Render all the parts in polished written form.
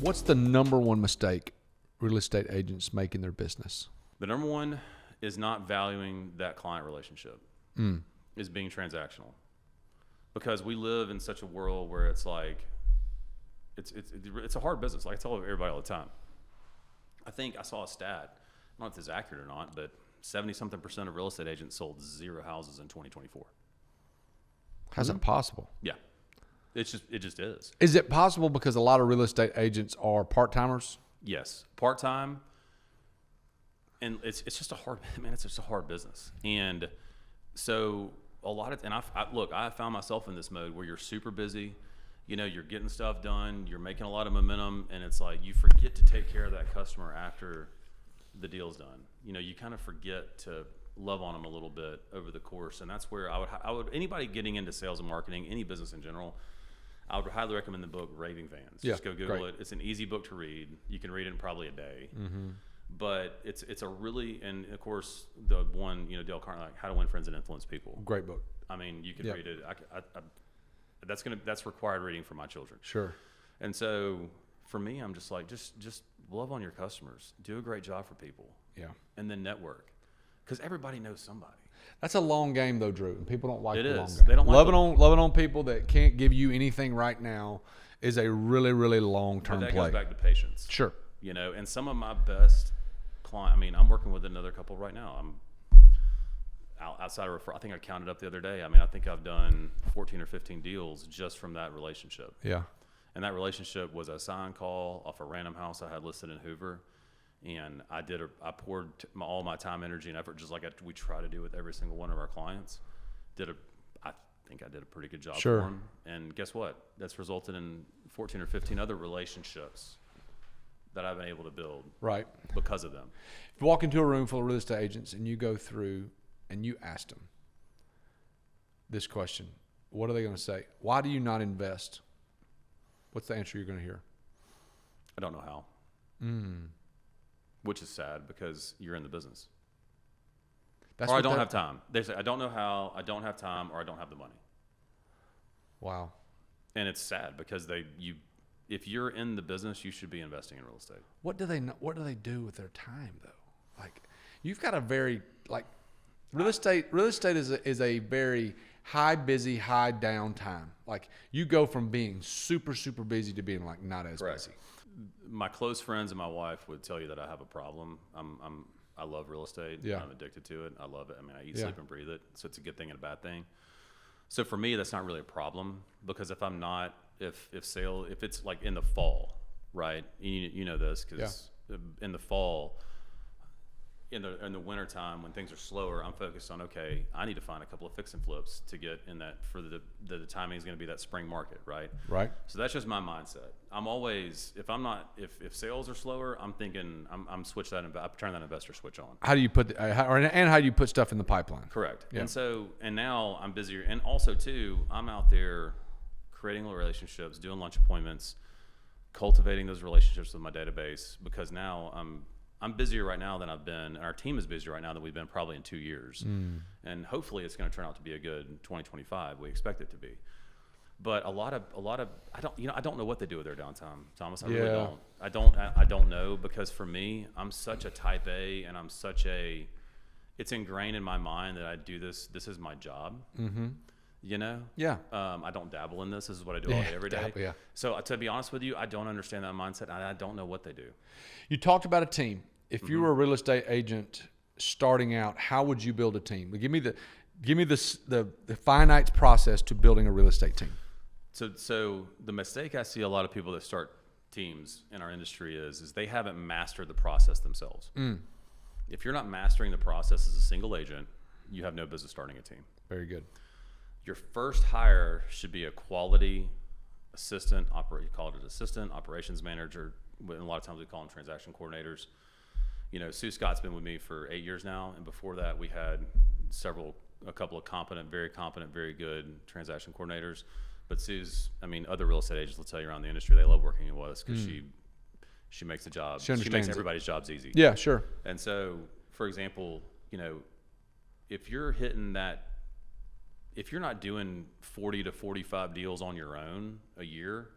What's the number one mistake real estate agents make in their business? The number one is not valuing that client relationship, is being transactional. Because we live in such a world where it's like, it's a hard business. Like I tell everybody all the time. I think I saw a stat, I don't know if this is accurate or not, but 70-something% of real estate agents sold 0 houses in 2024. How's that possible? Yeah. It just is. Is it possible because a lot of real estate agents are part-timers? Yes. Part-time. And it's just a hard, man, it's just a hard business. And so a lot of, and I found myself in this mode where you're super busy, you're getting stuff done, you're making a lot of momentum, and it's like you forget to take care of that customer after the deal's done. You kind of forget to love on them a little bit over the course. And that's where I would anybody getting into sales and marketing, any business in general, I would highly recommend the book Raving Fans. Yeah, just go Google great. it. It's an easy book to read. You can read it in probably a day. Mm-hmm. But it's a really, and of course the one, Dale Carnegie, like How to Win Friends and Influence People. Great book. I mean, you can read it. That's required reading for my children. Sure. And so for me, I'm just like, just love on your customers. Do a great job for people. Yeah. And then network, because everybody knows somebody. That's a long game though, Drew. And people don't like It the is. long game. They don't like loving on people that can't give you anything right now is a really, really long-term But that play. goes back to patience. Sure. And some of my best client. I mean, I'm working with another couple right now. I'm outside of I think I counted up the other day. I mean, I think I've done 14 or 15 deals just from that relationship. Yeah. And that relationship was a sign call off a random house I had listed in Hoover. And I poured all my time, energy, and effort, just like we try to do with every single one of our clients. I think I did a pretty good job Sure. for them. And guess what? That's resulted in 14 or 15 other relationships that I've been able to build Right. because of them. If you walk into a room full of real estate agents and you go through and you ask them this question, what are they going to say? Why do you not invest? What's the answer you're going to hear? I don't know how. Which is sad because you're in the business. That's or I what don't have time. They say, I don't know how, I don't have time, or I don't have the money. Wow. And it's sad because if you're in the business, you should be investing in real estate. What do they do with their time though? Like, you've got a very real estate is a very high busy, high down time. Like, you go from being super, super busy to being like not as Correct. busy. My close friends and my wife would tell you that I have a problem. I love real estate. Yeah. I'm addicted to it. I love it. I mean, I eat, Yeah. sleep, and breathe it. So it's a good thing and a bad thing. So for me, that's not really a problem, because if I'm not, if it's like in the fall, right? You know this, because in the fall, in the winter time when things are slower, I'm focused on, okay, I need to find a couple of fix and flips to get in that for the timing is going to be that spring market, right? Right. So that's just my mindset. I'm always, if sales are slower, I'm thinking I'm switch that, I'm turning that investor switch on. How do you put how do you put stuff in the pipeline? Correct. Yeah. And now I'm busier, and also too, I'm out there creating relationships, doing lunch appointments, cultivating those relationships with my database, because now I'm busier right now than I've been, and our team is busier right now than we've been probably in 2 years. And hopefully it's going to turn out to be a good 2025. We expect it to be. But a lot of I don't know what they do with their downtime, Thomas. I really don't. I don't know, because for me, I'm such a type A, and it's ingrained in my mind that I do this. This is my job. Mm-hmm. Yeah. I don't dabble in this. This is what I do all day, every day. Yeah. So to be honest with you, I don't understand that mindset, and I don't know what they do. You talked about a team. If you were a real estate agent starting out, how would you build a team? Give me the finite process to building a real estate team. So the mistake I see a lot of people that start teams in our industry is they haven't mastered the process themselves. If you're not mastering the process as a single agent, you have no business starting a team. Very good. Your first hire should be a quality assistant, you call it an assistant, operations manager. And a lot of times we call them transaction coordinators. Sue Scott's been with me for 8 years now, and before that we had a couple of competent, very good transaction coordinators. But Sue's, other real estate agents will tell you around the industry, they love working with us because she makes the job. She makes everybody's jobs easy. Yeah, sure. And so, for example, if you're hitting that, if you're not doing 40 to 45 deals on your own a year,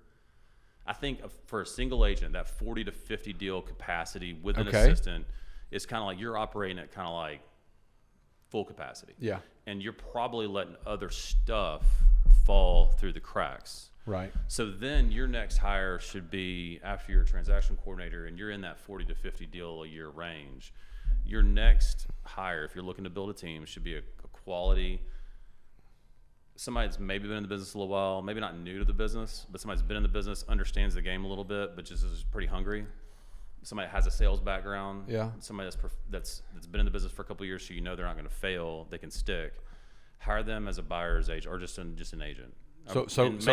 I think for a single agent, that 40 to 50 deal capacity with an Okay. assistant is kind of like you're operating at kind of like full capacity. Yeah. And you're probably letting other stuff fall through the cracks. Right. So then your next hire should be, after you're a transaction coordinator and you're in that 40 to 50 deal a year range, your next hire, if you're looking to build a team, should be a quality, somebody that's maybe been in the business a little while, maybe not new to the business, but somebody that's been in the business, understands the game a little bit, but just is pretty hungry. Somebody that has a sales background. Yeah. Somebody that's been in the business for a couple of years, so you know they're not going to fail. They can stick. Hire them as a buyer's agent or just an agent.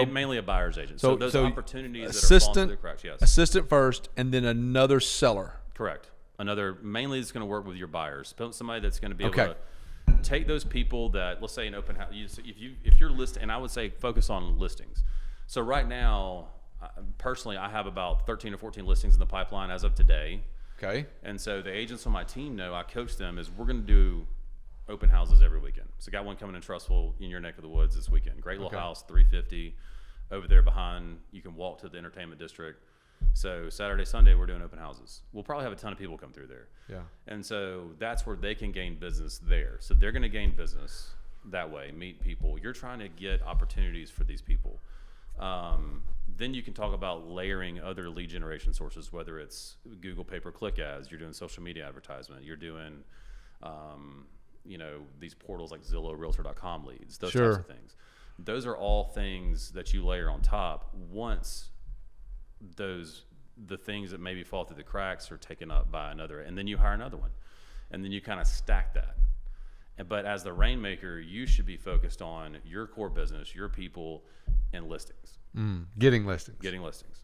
Mainly a buyer's agent. So those opportunities that are falling through the cracks. Yes. Assistant first, and then another seller. Correct. Another mainly that's going to work with your buyers. Somebody that's going to be able Okay. to take those people that, let's say, an open house. If you're listing, and I would say focus on listings. So right now, personally, I have about 13 or 14 listings in the pipeline as of today. Okay. And so the agents on my team know, I coach them, is we're going to do open houses every weekend. So got one coming in Trustful in your neck of the woods this weekend. Great little house, 350 over there behind. You can walk to the entertainment district. So Saturday, Sunday, we're doing open houses. We'll probably have a ton of people come through there. Yeah. And so that's where they can gain business there. So they're going to gain business that way, meet people. You're trying to get opportunities for these people. Then you can talk about layering other lead generation sources, whether it's Google pay-per-click ads, you're doing social media advertisement, you're doing, these portals like Zillow, Realtor.com leads, those types of things. Those are all things that you layer on top once the things that maybe fall through the cracks are taken up by another, and then you hire another one, and then you kind of stack that. But as the rainmaker, you should be focused on your core business, your people, and listings. Getting listings. Getting listings.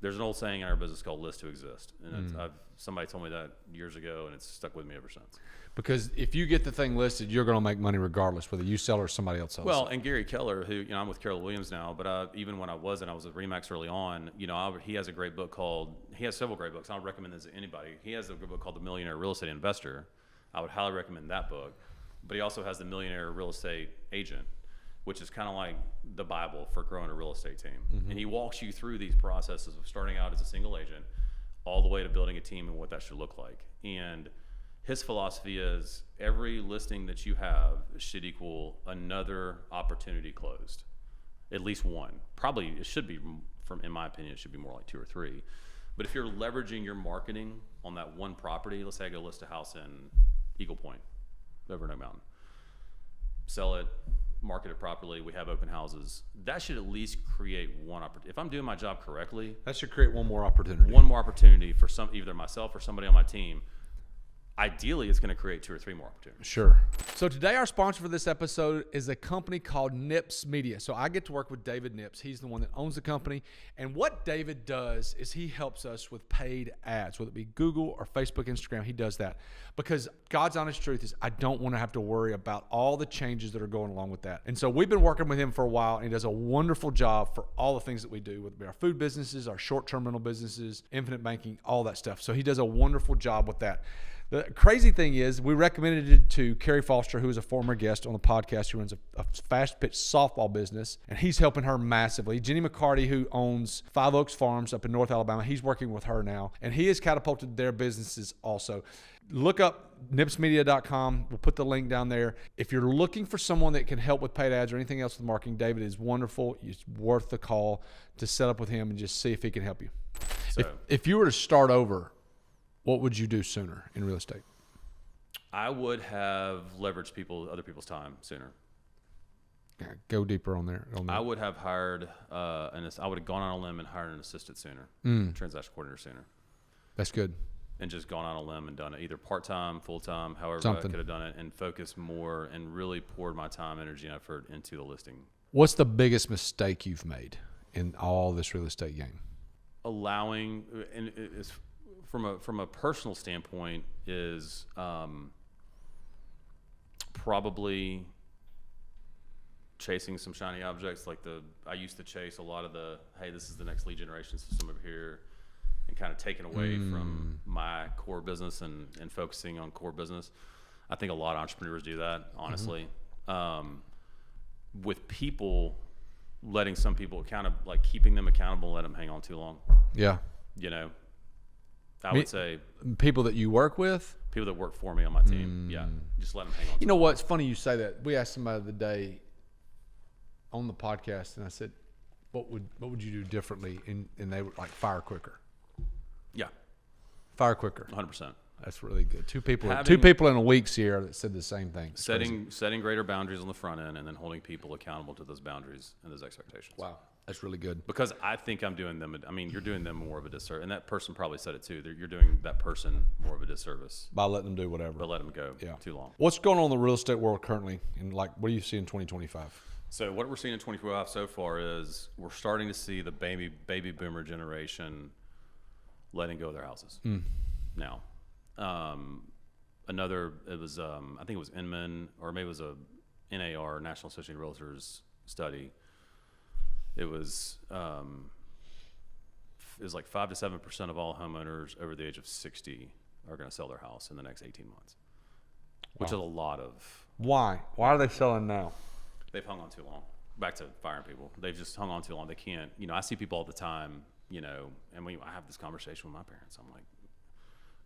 There's an old saying in our business called "list to exist," and somebody told me that years ago, and it's stuck with me ever since. Because if you get the thing listed, you're going to make money regardless, whether you sell or somebody else sells. Well, and Gary Keller, who, I'm with Carol Williams now, but even when I was at Remax early on, he has a great book he has several great books. I would recommend this to anybody. He has a good book called The Millionaire Real Estate Investor. I would highly recommend that book. But he also has The Millionaire Real Estate Agent, which is kind of like the Bible for growing a real estate team. And he walks you through these processes of starting out as a single agent all the way to building a team and what that should look like. And his philosophy is every listing that you have should equal another opportunity closed, at least one. Probably it should be, in my opinion, it should be more like 2 or 3. But if you're leveraging your marketing on that one property, let's say I go list a house in Eagle Point, over in Oak Mountain, sell it, market it properly, we have open houses, that should at least create one opportunity. If I'm doing my job correctly, that should create one more opportunity. One more opportunity for either myself or somebody on my team. Ideally, it's going to create 2 or 3 more opportunities. Sure. So today our sponsor for this episode is a company called Nips Media. So I get to work with David Nips. He's the one that owns the company. And what David does is he helps us with paid ads, whether it be Google or Facebook, Instagram. He does that because God's honest truth is I don't want to have to worry about all the changes that are going along with that. And so we've been working with him for a while, and he does a wonderful job for all the things that we do, whether it be our food businesses, our short-term rental businesses, infinite banking, all that stuff. So he does a wonderful job with that. The crazy thing is we recommended it to Carrie Foster, who is a former guest on the podcast, who runs a fast pitch softball business, and he's helping her massively. Jenny McCarty, who owns Five Oaks Farms up in North Alabama, he's working with her now, and he has catapulted their businesses also. Look up nipsmedia.com. We'll put the link down there. If you're looking for someone that can help with paid ads or anything else with marketing, David is wonderful. It's worth the call to set up with him and just see if he can help you. So, if you were to start over, what would you do sooner in real estate? I would have leveraged other people's time sooner. Yeah, go deeper on there. I would have hired I would have gone on a limb and hired an assistant sooner, transaction coordinator sooner. That's good. And just gone on a limb and done it either part-time, full-time, however I could have done it, and focused more and really poured my time, energy, and effort into the listing. What's the biggest mistake you've made in all this real estate game? Allowing, and it's from a personal standpoint, is probably chasing some shiny objects. I used to chase a lot of hey, this is the next lead generation system over here, and kind of taken away from my core business and focusing on core business. I think a lot of entrepreneurs do that, honestly. With people, letting some people like keeping them accountable, let them hang on too long. Yeah. You know, I would say people that you work with, people that work for me on my team. Yeah. Just let them hang on. You know what? It's funny you say that. We asked somebody the day on the podcast, and I said, what would you do differently? And they were like, fire quicker. Yeah. Fire quicker. 100%. That's really good. Two people in a week, Sierra, that said the same thing. It's setting greater boundaries on the front end, and then holding people accountable to those boundaries and those expectations. Wow, that's really good. Because I think I'm doing them. I mean, you're doing them more of a disservice, and that person probably said it too. You're doing that person more of a disservice By letting them do whatever. But let them go too long. What's going on in the real estate world currently, and like, what do you see in 2025? So what we're seeing in 2025 so far is we're starting to see the baby boomer generation letting go of their houses now. It was I think it was Inman, or maybe it was a NAR, National Association of Realtors study. It was like 5 to 7% of all homeowners over the age of 60 are going to sell their house in the next 18 months, which is a lot of. Why are they selling now? They've hung on too long. Back to firing people. They've just hung on too long. They can't. You know, I see people all the time. You know, and I have this conversation with my parents. I'm like,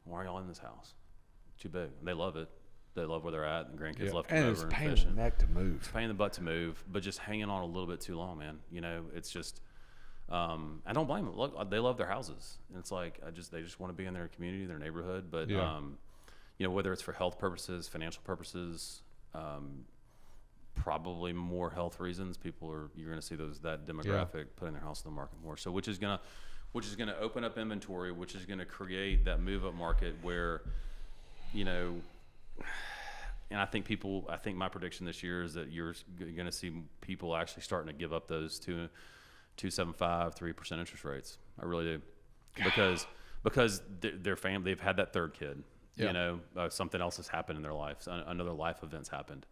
why are y'all in this house? Too big. And they love it. They love where they're at. And grandkids love coming over and fishing. And it's pain in the neck to move. It's pain in the butt to move, but just hanging on a little bit too long, man. You know, it's just. I don't blame them. Look, they love their houses, and it's like they just want to be in their community, their neighborhood. But you know, whether it's for health purposes, financial purposes, probably more health reasons, you're going to see that demographic putting their house on the market more. So which is going to open up inventory, which is going to create that move up market where, you know, and I think my prediction this year is that you're going to see people actually starting to give up those 2.75%, 3% interest rates. I really do. Because their family, they've had that third kid, you know, something else has happened in their life. Another life event's happened.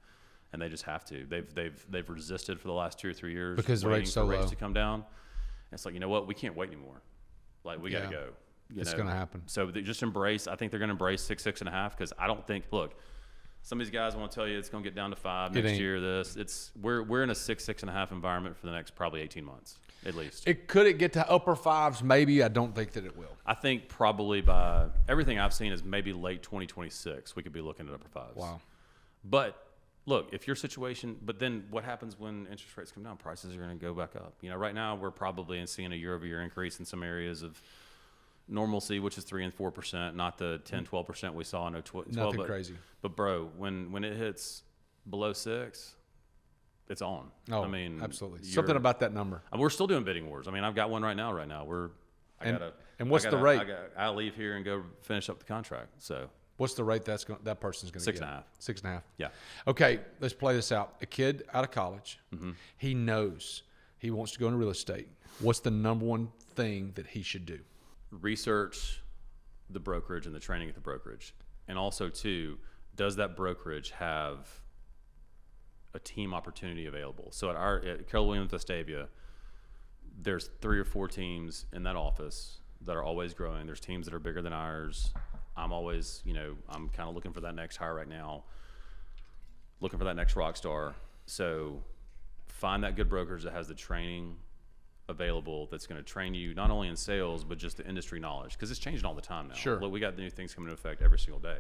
And they just have to. They've resisted for the last 2 or 3 years because the rate's so low. Rates to come down. And it's like, you know what? We can't wait anymore. Like, we got to go. It's going to happen. So they just embrace. I think they're going to embrace 6.5. Because I don't think. Look, some of these guys want to tell you it's going to get down to 5 next year. We're in a 6.5 environment for the next probably 18 months at least. Could it get to upper 5s? Maybe. I don't think that it will. I think probably by everything I've seen is maybe late 2026 we could be looking at upper 5s. Wow. But. Look, if your situation, but then what happens when interest rates come down? Prices are going to go back up. You know, right now we're probably seeing a year-over-year increase in some areas of normalcy, which is 3 and 4%, not the 10, 12% we saw in 2012. Nothing crazy. But bro, when it hits below 6, it's on. Oh, I mean, absolutely. Something about that number. We're still doing bidding wars. I mean, I've got one right now. And what's the rate? I leave here and go finish up the contract. So. What's the rate that person's going to get? 6.5. 6.5. Yeah. Okay, let's play this out. A kid out of college, he knows he wants to go into real estate. What's the number one thing that he should do? Research the brokerage and the training at the brokerage. And also, too, does that brokerage have a team opportunity available? So at Keller Williams Vestavia, there's 3 or 4 teams in that office that are always growing. There's teams that are bigger than ours. I'm always, you know, I'm kind of looking for that next hire right now, looking for that next rock star. So find that good brokerage that has the training available that's going to train you not only in sales, but just the industry knowledge, because it's changing all the time now. Sure. Look, we got the new things coming into effect every single day.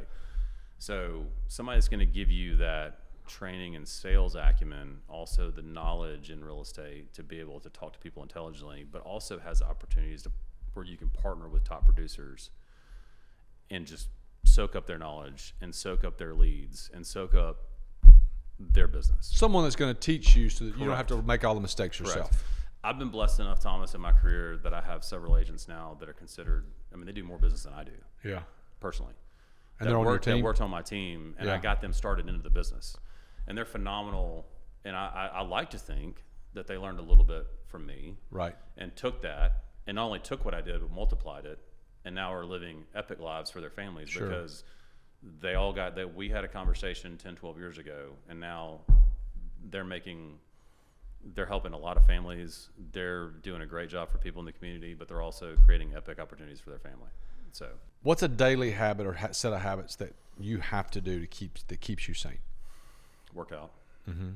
So somebody that's going to give you that training and sales acumen, also the knowledge in real estate to be able to talk to people intelligently, but also has opportunities where you can partner with top producers and just soak up their knowledge and soak up their leads and soak up their business. Someone that's going to teach you so that you don't have to make all the mistakes yourself. Correct. I've been blessed enough, Thomas, in my career that I have several agents now that are considered, I mean, they do more business than I do. Yeah. Personally. And they're on your team? They worked on my team, and I got them started into the business. And they're phenomenal. And I like to think that they learned a little bit from me. Right. And took that, and not only took what I did, but multiplied it. And now are living epic lives for their families because they all got that. We had a conversation 10, 12 years ago, and now they're helping a lot of families. They're doing a great job for people in the community, but they're also creating epic opportunities for their family. So, what's a daily habit or set of habits that you have to do that keeps you sane? Work out,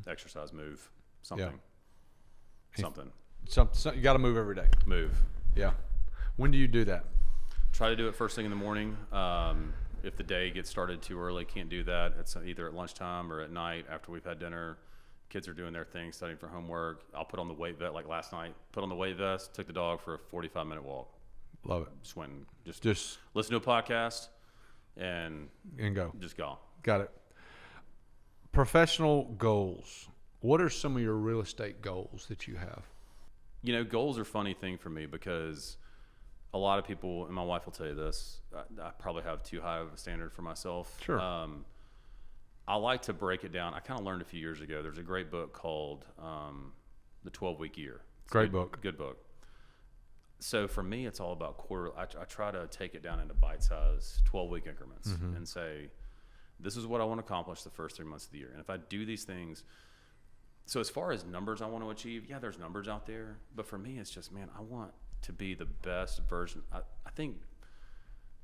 exercise, move, something. something. You got to move every day. Move. Yeah. When do you do that? Try to do it first thing in the morning. If the day gets started too early, can't do that. It's either at lunchtime or at night after we've had dinner. Kids are doing their thing, studying for homework. I'll put on the weight vest, like last night. Put on the weight vest, took the dog for a 45-minute walk. Love it. Just went, Just listen to a podcast and go. Just go. Got it. Professional goals. What are some of your real estate goals that you have? You know, goals are a funny thing for me because a lot of people, and my wife will tell you this, I probably have too high of a standard for myself. Sure. I like to break it down. I kind of learned a few years ago. There's a great book called The 12-Week Year. Great book. Good book. So for me, it's all about quarter. I try to take it down into bite-sized 12-week increments and say, this is what I want to accomplish the first 3 months of the year. And if I do these things, so as far as numbers I want to achieve, yeah, there's numbers out there. But for me, it's just, man, I want to be the best version. I think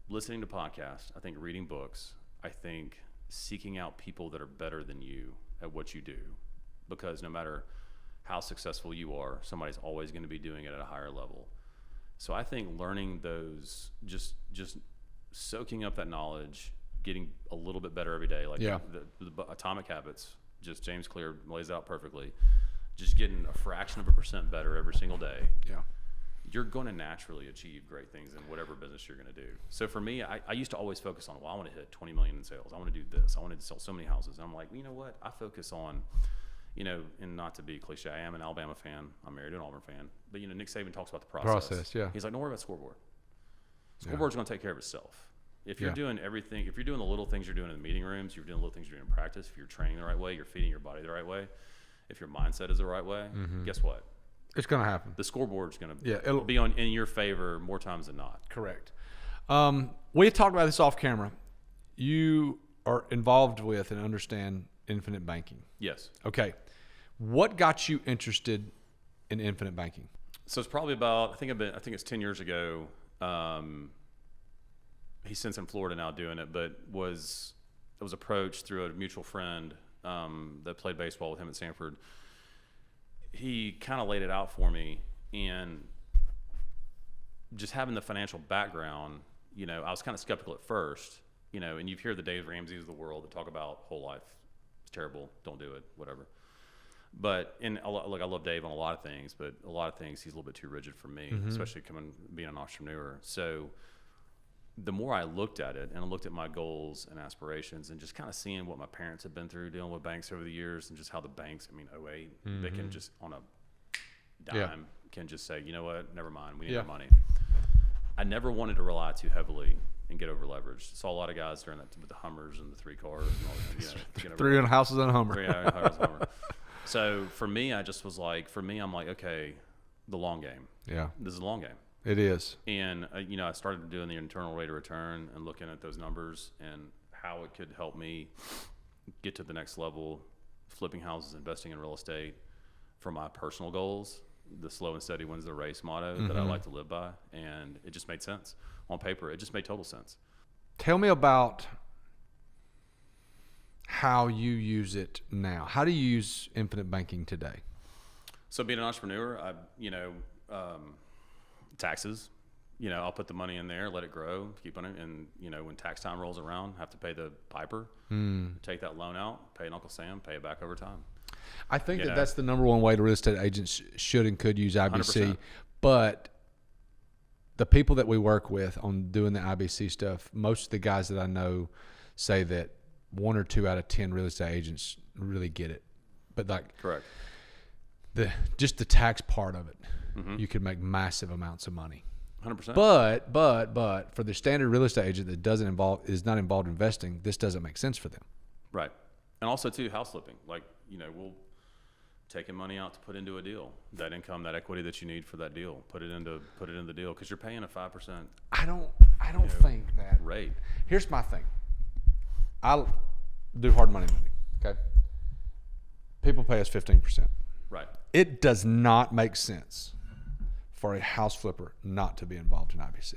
listening to podcasts, I think reading books, I think seeking out people that are better than you at what you do, because no matter how successful you are, somebody's always going to be doing it at a higher level. So I think learning those, just soaking up that knowledge, getting a little bit better every day, like the Atomic Habits, just James Clear lays it out perfectly, just getting a fraction of a percent better every single day. Yeah. You're going to naturally achieve great things in whatever business you're going to do. So for me, I used to always focus on, well, I want to hit 20 million in sales. I want to do this. I want to sell so many houses. And I'm like, well, you know what? I focus on, you know, and not to be cliche, I am an Alabama fan. I'm married to an Auburn fan. But, you know, Nick Saban talks about the process. Yeah. He's like, don't worry about scoreboard. Scoreboard's going to take care of itself. If you're doing everything, if you're doing the little things you're doing in the meeting rooms, you're doing the little things you're doing in practice, if you're training the right way, you're feeding your body the right way, if your mindset is the right way, guess what? It's going to happen. The scoreboard's going to be in your favor more times than not. Correct. We talked about this off camera. You are involved with and understand infinite banking. Yes. Okay. What got you interested in infinite banking? So it's probably about, I think it's 10 years ago. He's since in Florida now doing it, but was approached through a mutual friend that played baseball with him at Stanford. He kind of laid it out for me, and just having the financial background, you know, I was kind of skeptical at first, you know, and you hear the Dave Ramsey's of the world that talk about whole life. It's terrible. Don't do it, whatever. But look, I love Dave on a lot of things, but a lot of things he's a little bit too rigid for me, especially being an entrepreneur. So the more I looked at it and I looked at my goals and aspirations and just kind of seeing what my parents have been through dealing with banks over the years and just how the banks, I mean, 08, they can just on a dime can just say, you know what, never mind, we need our money. I never wanted to rely too heavily and get over leveraged. Saw a lot of guys during that with the Hummers and the 3 cars and all that, you know, 3 houses and a Hummer. 3 houses and a Hummer. So for me, I just was like, I'm like, okay, the long game. Yeah. This is a long game. It is. And, you know, I started doing the internal rate of return and looking at those numbers and how it could help me get to the next level, flipping houses, investing in real estate for my personal goals. The slow and steady wins the race motto that I like to live by. And it just made sense. On paper, it just made total sense. Tell me about how you use it now. How do you use infinite banking today? So being an entrepreneur, taxes, you know, I'll put the money in there, let it grow, keep on it. And, you know, when tax time rolls around, have to pay the piper, take that loan out, pay Uncle Sam, pay it back over time. I think that's the number one way real estate agents should and could use IBC. 100%. But the people that we work with on doing the IBC stuff, most of the guys that I know say that 1 or 2 out of 10 real estate agents really get it. But like, correct. Just the tax part of it, you could make massive amounts of money. 100%. But for the standard real estate agent that is not involved in investing, this doesn't make sense for them. Right. And also too, house flipping. Like, you know, we'll taking money out to put into a deal, that income, that equity that you need for that deal, put it in the deal, because you're paying a 5%. I don't think that rate. Here's my thing. I do hard money lending. Okay. People pay us 15%. Right. It does not make sense for a house flipper not to be involved in IBC.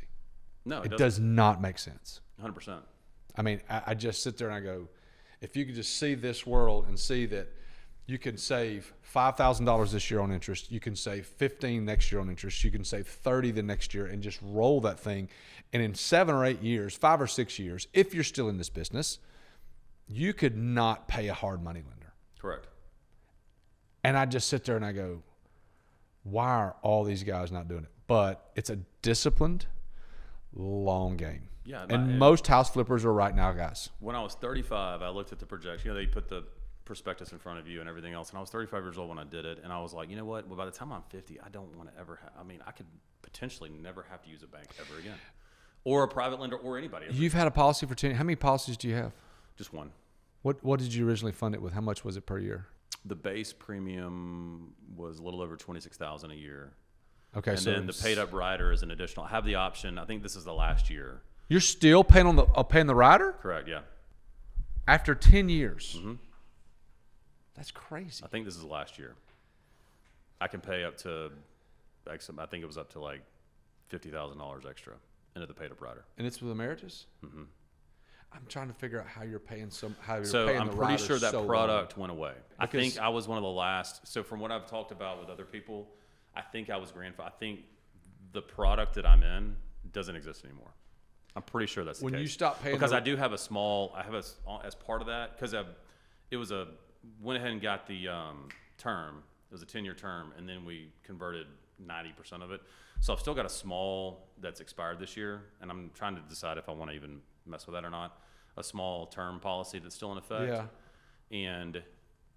No, it does not make sense. 100%. I mean, I just sit there and I go, if you could just see this world and see that You can save $5,000 this year on interest. You can save $15,000 next year on interest. You can save $30,000 the next year and just roll that thing. And in 7 or 8 years, 5 or 6 years, if you're still in this business, you could not pay a hard money lender. Correct. And I just sit there and I go, why are all these guys not doing it? But it's a disciplined, long game. Yeah. And most house flippers are right now guys. When I was 35, I looked at the projection. They put the prospectus in front of you and everything else. And I was 35 years old when I did it. And I was like, you know what? Well, by the time I'm 50, I don't want to ever I could potentially never have to use a bank ever again. Or a private lender or anybody. You've had a policy for 10 years. How many policies do you have? Just one. What did you originally fund it with? How much was it per year? The base premium was a little over $26,000 a year. Okay, and then the paid up rider is an additional. I have the option. I think this is the last year. You're still paying on paying the rider Correct. Yeah. after 10 years. Mm-hmm. That's crazy. I think this is the last year. I can pay up to, I think it was up to like $50,000 extra into the paid up rider. And it's with Emeritus? Mm-hmm. I'm trying to figure out how you're paying paying So I'm the pretty riders sure that so product went away. I Because- think I was one of the last. So from what I've talked about with other people, I think I was grandfathered. I think the product that I'm in doesn't exist anymore. I'm pretty sure that's the When case. you stop paying because the- I do have as part of that, because went ahead and got the term. It was a 10-year term, and then we converted 90% of it. So I've still got a small that's expired this year, and I'm trying to decide if I want to even mess with that or not. A small term policy that's still in effect. Yeah. And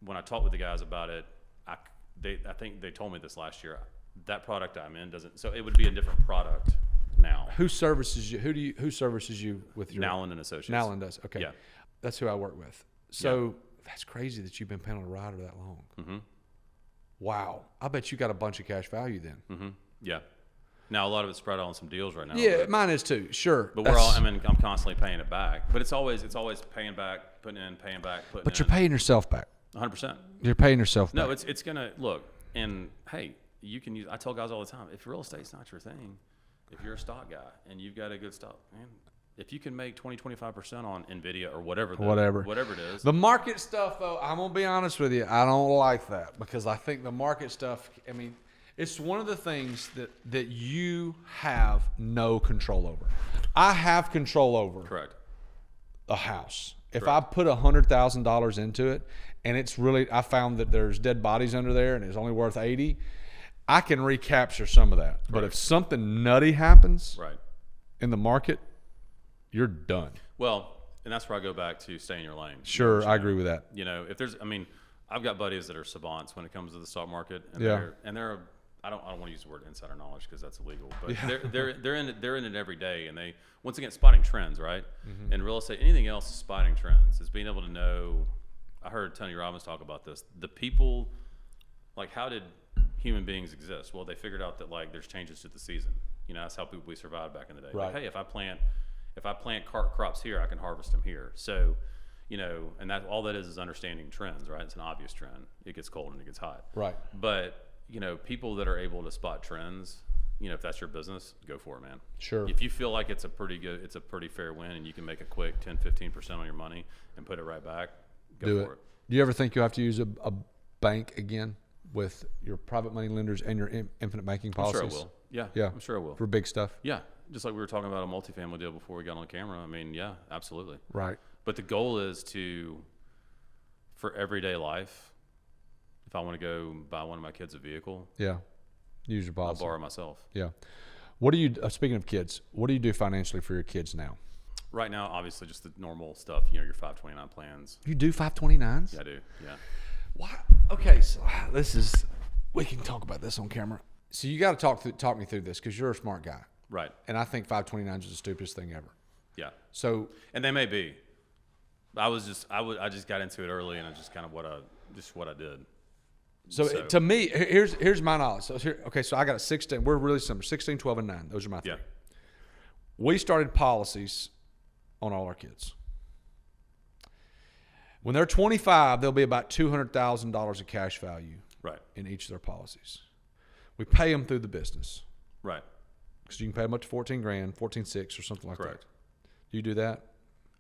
when I talked with the guys about it, I think they told me this last year. That product I'm in doesn't. So it would be a different product now. Who services you? Who services you with your Nowland and Associates. Nowland does. Okay. Yeah. That's who I work with. So that's crazy that you've been paying on a rider that long. Mm-hmm. Wow. I bet you got a bunch of cash value then. Mm-hmm. Yeah. Now a lot of it's spread out on some deals right now. Yeah, mine is too. Sure. But I'm constantly paying it back. But it's always paying back, putting in, paying back, putting in. But you're paying yourself back. 100%. You're paying yourself back. No, it's gonna look. And hey, you can use. I tell guys all the time, if real estate's not your thing, if you're a stock guy and you've got a good stock, man, if you can make 20-25% on Nvidia or whatever it is. The market stuff, though, I'm gonna be honest with you, I don't like that because I think the market stuff. I mean, it's one of the things that you have no control over. I have control over. Correct. A house. If Correct. I put $100,000 into it, and it's really, I found that there's dead bodies under there, and it's only worth 80, I can recapture some of that. But if something nutty happens Right. in the market, you're done. Well, and that's where I go back to stay in your lane. Sure, I agree with that. You know, I've got buddies that are savants when it comes to the stock market, and they're I don't want to use the word insider knowledge because that's illegal, but they're in it every day, and they once again spotting trends, right? Mm-hmm. In real estate, anything else is spotting trends. Is being able to know. I heard Tony Robbins talk about this. The people, like, how did human beings exist? Well, they figured out that like there's changes to the season. You know, that's how we survived back in the day. Right. Like, hey, if I plant crops here, I can harvest them here. So, you know, and that all that is understanding trends, right? It's an obvious trend. It gets cold and it gets hot. Right. But, you know, people that are able to spot trends, you know, if that's your business, go for it, man. Sure. If you feel like it's a pretty fair win and you can make a quick 10-15% on your money and put it right back, go for it. Do you ever think you'll have to use a bank again with your private money lenders and your infinite banking policies? I'm sure I will. Yeah. I'm sure I will. For big stuff? Yeah. Just like we were talking about a multifamily deal before we got on camera. I mean, yeah, absolutely. Right. But the goal is for everyday life, if I want to go buy one of my kids a vehicle, Use your policy. I'll borrow myself. Yeah. What do you, speaking of kids, what do you do financially for your kids now? Right now, obviously, just the normal stuff, you know, your 529 plans. You do 529s? Yeah, I do. Yeah. Why? Okay, so we can talk about this on camera. So you got to talk me through this because you're a smart guy. Right. And I think 529s is the stupidest thing ever. Yeah. So. And they may be. I just got into it early, and it's just kind of what I did. So to me, here's my knowledge. So so I got a 16. We're really similar. 16, 12, and 9. Those are my three. Yeah. We started policies on all our kids. When they're 25, there'll be about $200,000 of cash value in each of their policies. We pay them through the business. Right. Because you can pay them up to $14,000, $14,600 or something like Correct. that. Do you do that?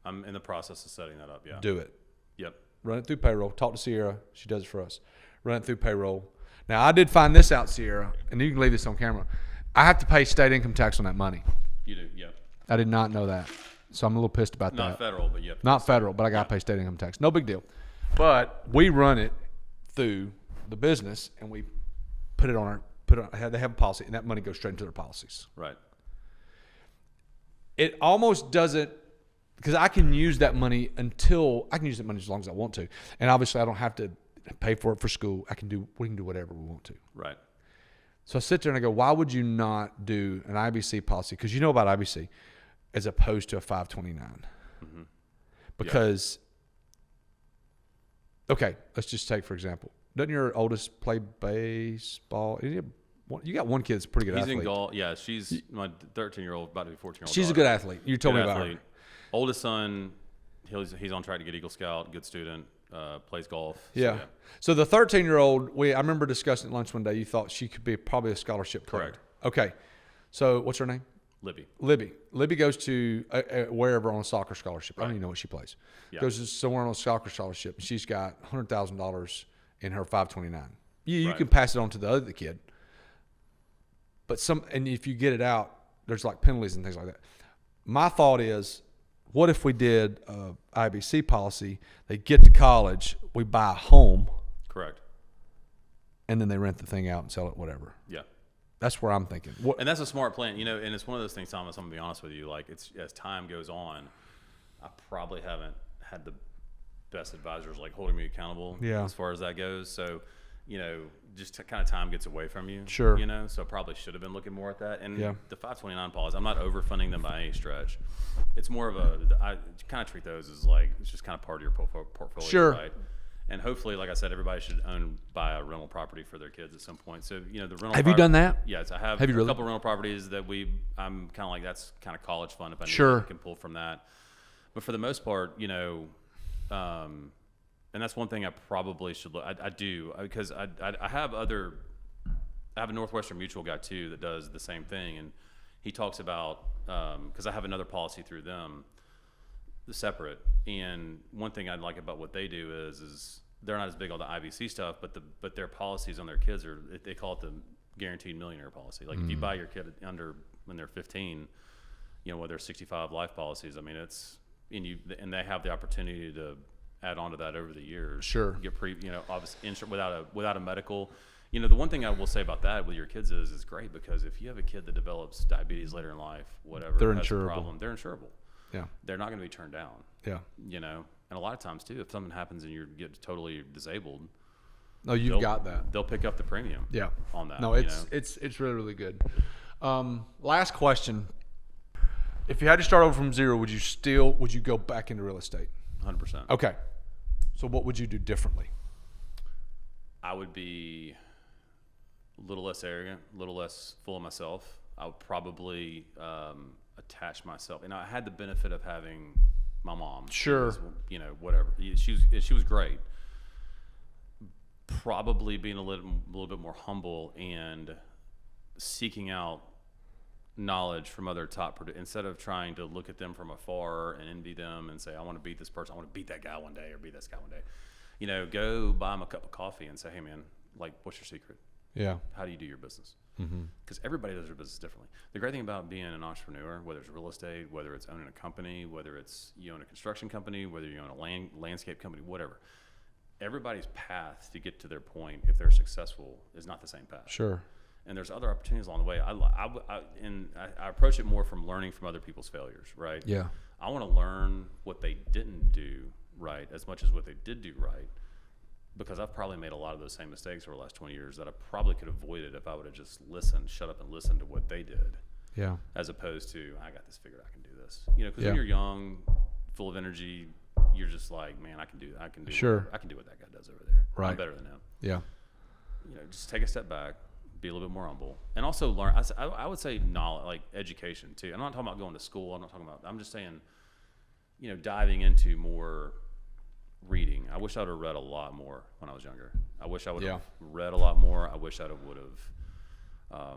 I'm in the process of setting that up, yeah. Do it. Yep. run it through payroll, talk to Sierra. She does it for us. Run it through payroll. Now, I did find this out, Sierra, and you can leave this on camera. I have to pay state income tax on that money. You do, yeah. I did not know that. So I'm a little pissed about that. Not federal, but you have to Not federal, but I got to pay state income tax. No big deal. But we run it through the business, and we put it on they have a policy, and that money goes straight into their policies. Right. It almost doesn't, because I can use that money as long as I want to. And obviously I don't have to pay for it for school. We can do whatever we want to. Right. So I sit there and I go, why would you not do an IBC policy? Because you know about IBC as opposed to a 529. Mm-hmm. Because, okay, let's just take, for example, doesn't your oldest play baseball? You got one kid that's a pretty good athlete. He's in golf. Yeah, she's my 13-year-old, about to be 14-year-old. She's a good athlete. You told me about her. Oldest son, he's on track to get Eagle Scout, good student, plays golf. Yeah. So the 13-year-old, I remember discussing at lunch one day, you thought she could be probably a scholarship player. Correct. Okay. So what's her name? Libby. Libby goes to wherever on a soccer scholarship. I don't even know what she plays. Yeah. Goes to somewhere on a soccer scholarship, and she's got $100,000 in her 529. You can pass it on to the other kid. But if you get it out, there's like penalties and things like that. My thought is, what if we did a IBC policy? They get to college, we buy a home. Correct. And then they rent the thing out and sell it, whatever. Yeah. That's where I'm thinking. And that's a smart plan, and it's one of those things, Thomas, I'm going to be honest with you, like as time goes on, I probably haven't had the best advisors like holding me accountable as far as that goes. So, just kind of time gets away from you. Sure. So I probably should have been looking more at that. And the 529 policies, I'm not overfunding them by any stretch. It's more of I kind of treat those as like, it's just kind of part of your portfolio. Sure. Right? And hopefully, like I said, everybody should buy a rental property for their kids at some point. So, the rental. Have you done that? Yes, I have. Have you really? A couple rental properties that I'm kind of like, that's kind of college fund if I can pull from that. But for the most part, and that's one thing I probably should look. I do, because I have a Northwestern Mutual guy too that does the same thing, and he talks about, because I have another policy through them, separate. And one thing I like about what they do is they're not as big on the IBC stuff, but their policies on their kids they call it the guaranteed millionaire policy. Like if you buy your kid when they're 15, whether they're 65 life policies, I mean and they have the opportunity to add on to that over the years. Sure. Get obviously without a medical. The one thing I will say about that with your kids is it's great, because if you have a kid that develops diabetes later in life, whatever, they're has insurable. a problem, they're insurable. Yeah. They're not going to be turned down. Yeah. And a lot of times too, if something happens and you get totally disabled, no, you've got that. They'll pick up the premium. Yeah. On that. No, it's really, really good. Last question. If you had to start over from zero, would you go back into real estate? 100%. Okay. So what would you do differently? I would be a little less arrogant, a little less full of myself. I would probably attach myself. And I had the benefit of having my mom. Sure. Was, whatever. She was great. Probably being a little bit more humble and seeking out knowledge from other instead of trying to look at them from afar and envy them and say, I want to beat this person, I want to beat that guy one day or beat this guy one day. Go buy him a cup of coffee and say, hey man, like, what's your secret? Yeah. How do you do your business? Because everybody does their business differently. The great thing about being an entrepreneur, whether it's real estate, whether it's owning a company, whether it's you own a construction company, whether you own a landscape company, whatever, everybody's path to get to their point, if they're successful, is not the same path. Sure. And there's other opportunities along the way. I approach it more from learning from other people's failures, right? Yeah. I want to learn what they didn't do right as much as what they did do right, because I've probably made a lot of those same mistakes over the last 20 years that I probably could have avoided if I would have just shut up and listened to what they did. Yeah. As opposed to, I got this figured, I can do this. Because when you're young, full of energy, you're just like, man, I can do what that guy does over there. Right. I'm better than him. Yeah. Just take a step back, be a little bit more humble, and also learn. I would say knowledge, like education too. I'm not talking about going to school. I'm just saying, diving into more reading. I wish I would have read a lot more when I was younger. I wish I would have read a lot more. I wish I would have.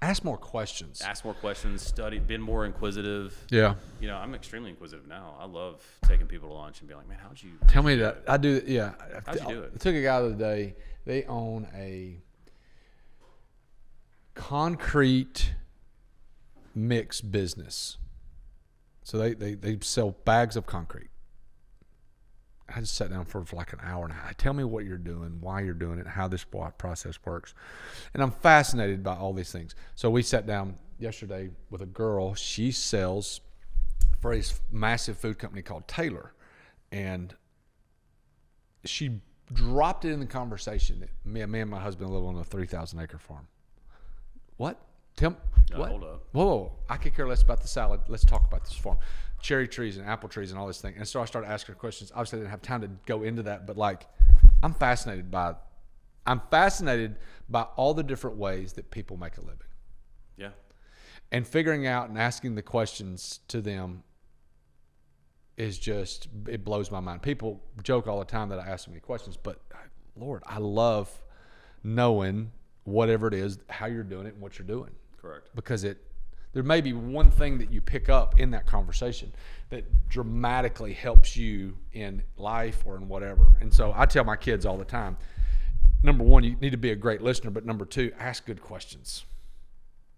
Ask more questions. Ask more questions, study, been more inquisitive. Yeah. You know, I'm extremely inquisitive now. I love taking people to lunch and being like, man, how'd you Tell me do that. it? I do. Yeah. How'd you do it? I took a guy the other day. They own a concrete mix business. So they sell bags of concrete. I just sat down for like an hour and a half. Tell me what you're doing, why you're doing it, how this process works. And I'm fascinated by all these things. So we sat down yesterday with a girl. She sells for a massive food company called Taylor. And she dropped it in the conversation that me and my husband live on a 3,000 acre farm. What? What? Hold up. Whoa, I could care less about the salad. Let's talk about this farm. Cherry trees and apple trees and all this thing. And so I started asking her questions. Obviously, I didn't have time to go into that, but like, I'm fascinated by all the different ways that people make a living. Yeah. And figuring out and asking the questions to them is just, it blows my mind. People joke all the time that I ask so many questions, but Lord, I love knowing whatever it is, how you're doing it and what you're doing. Correct. Because there may be one thing that you pick up in that conversation that dramatically helps you in life or in whatever. And so I tell my kids all the time, number one, you need to be a great listener, but number two, ask good questions.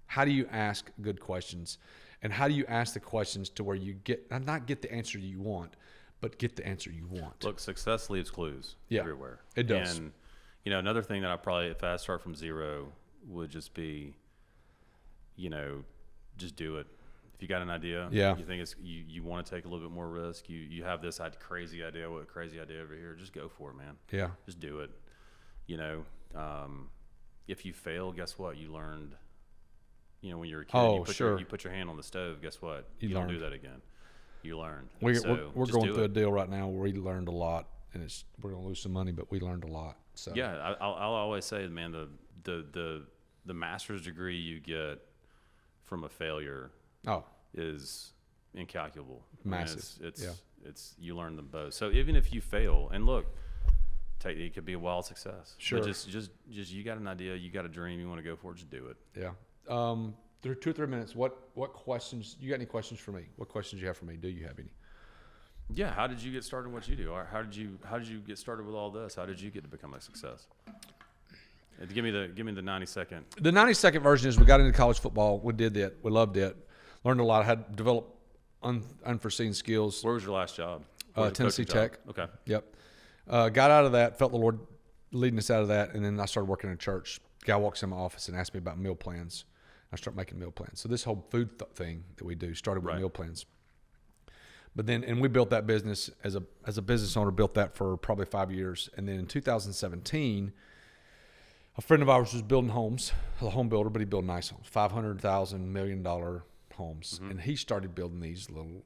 How do you ask good questions? And how do you ask the questions to where you not get the answer you want, but get the answer you want? Look, success leaves clues everywhere. It does. And, you know, another thing that I probably, if I start from zero, would just be, you know, just do it. If you got an idea, you think it's you want to take a little bit more risk, you have this crazy idea over here, just go for it, man. Yeah. Just do it. You know, if you fail, guess what? You learned. You know, when you're a kid, you put your hand on the stove, guess what? You don't do that again. You learned. We're going through a deal right now where we learned a lot, and we're going to lose some money, but we learned a lot. So yeah, I'll always say, man, the master's degree you get from a failure is incalculable. Massive. I mean, it's you learn them both. So even if you fail, and look, it could be a wild success. Sure. But just you got an idea, you got a dream, you want to go for it, just do it. Yeah. There are 2 or 3 minutes. What questions? You got any questions for me? What questions do you have for me? Do you have any? Yeah. How did you get started in what you do? Or how did you get started with all this? How did you get to become a success? Give me the 90-second. The 90-second version is we got into college football. We did that. We loved it. Learned a lot. Had developed unforeseen skills. Where was your last job? Tennessee Tech. Okay. Yep. Got out of that. Felt the Lord leading us out of that, and then I started working in a church. Guy walks in my office and asked me about meal plans. I started making meal plans. So this whole food thing that we do started with meal plans. But then, and we built that business as a business owner, built that for probably 5 years. And then in 2017, a friend of ours was building homes, a home builder, but he built nice homes, $500,000, $1 million homes. Mm-hmm. And he started building these little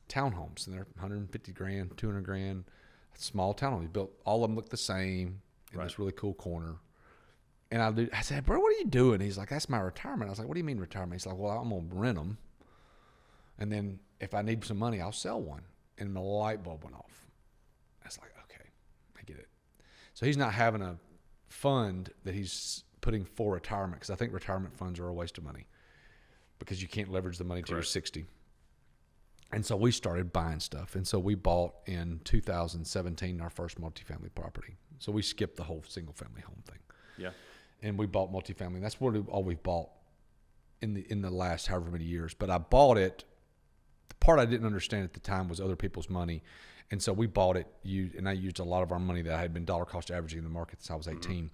townhomes, and they're $150,000, $200,000, small townhomes. He built, all of them look the same in this really cool corner. And I said, bro, what are you doing? He's like, that's my retirement. I was like, what do you mean retirement? He's like, well, I'm going to rent them. And then if I need some money, I'll sell one. And the light bulb went off. I was like, okay, I get it. So he's not having a fund that he's putting for retirement, because I think retirement funds are a waste of money because you can't leverage the money till you're 60. And so we started buying stuff. And so we bought in 2017 our first multifamily property. So we skipped the whole single family home thing. Yeah. And we bought multifamily. That's what all we've bought in the last however many years. But I bought it. The part I didn't understand at the time was other people's money. And so we bought it, and I used a lot of our money that I had been dollar cost averaging in the market since I was 18. Mm-hmm.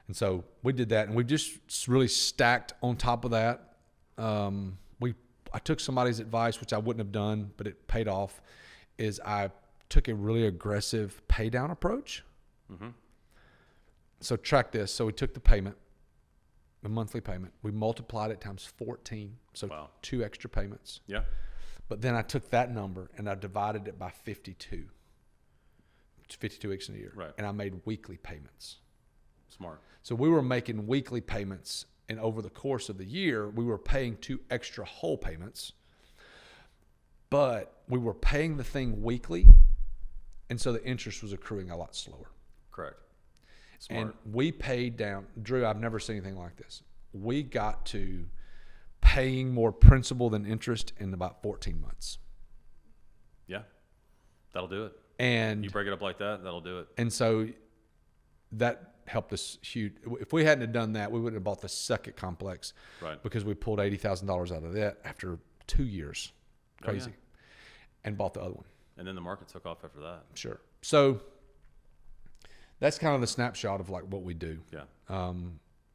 And so we did that, and we just really stacked on top of that. I took somebody's advice, which I wouldn't have done, but it paid off, is I took a really aggressive pay down approach. Mm-hmm. So track this. So we took the monthly payment. We multiplied it times 14. So 2 extra payments. Yeah. But then I took that number and I divided it by 52. It's 52 weeks in a year. Right. And I made weekly payments. Smart. So we were making weekly payments, and over the course of the year, we were paying 2 extra whole payments. But we were paying the thing weekly, and so the interest was accruing a lot slower. Correct. Smart. And we paid down, Drew, I've never seen anything like this. we got to paying more principal than interest in about 14 months. Yeah, that'll do it. And you break it up like that, that'll do it. And so that helped us huge. If we hadn't have done that, we wouldn't have bought the second complex, Right. because we pulled $80,000 out of that after 2 years. Crazy. And bought the other one. And then the market took off after that. Sure. So that's kind of the snapshot of like what we do. Yeah.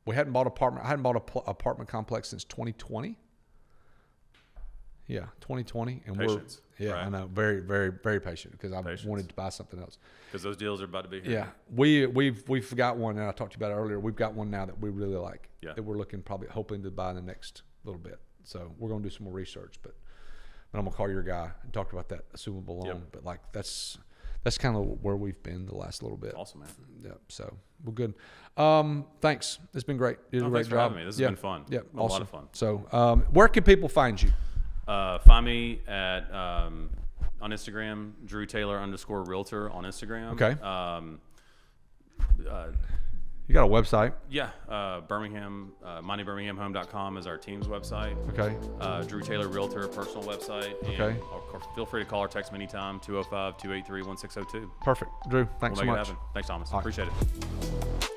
We hadn't bought apartment. I hadn't bought a apartment complex since 2020. Yeah, 2020, and Patience, we're right. I know, very, very, very patient, because I Patience. wanted to buy something else. Because those deals are about to be here. Yeah, we've got one, and I talked to you about it earlier. We've got one now that we really like. Yeah. That we're hoping to buy in the next little bit. So we're gonna do some more research, but I'm gonna call your guy and talk about that assumable loan. Yep. But like that's kind of where we've been the last little bit. Awesome, man. Yeah. So we're good. Thanks. It's been great. You did a great Thanks for job. having me. This has been fun. Yeah. Been Awesome. A lot of fun. So where can people find you? Find me at on Instagram, Drew_Taylor_ on Instagram. Okay. You got a website? Yeah, Birmingham, MiamiBirminghamHome.com is our team's website. Okay. Drew Taylor Realtor personal website. And Okay. Of course, feel free to call or text me anytime, 205-283-1602. Perfect. Drew, thanks We'll so make it much. happen. Thanks, Thomas. All right. Appreciate it.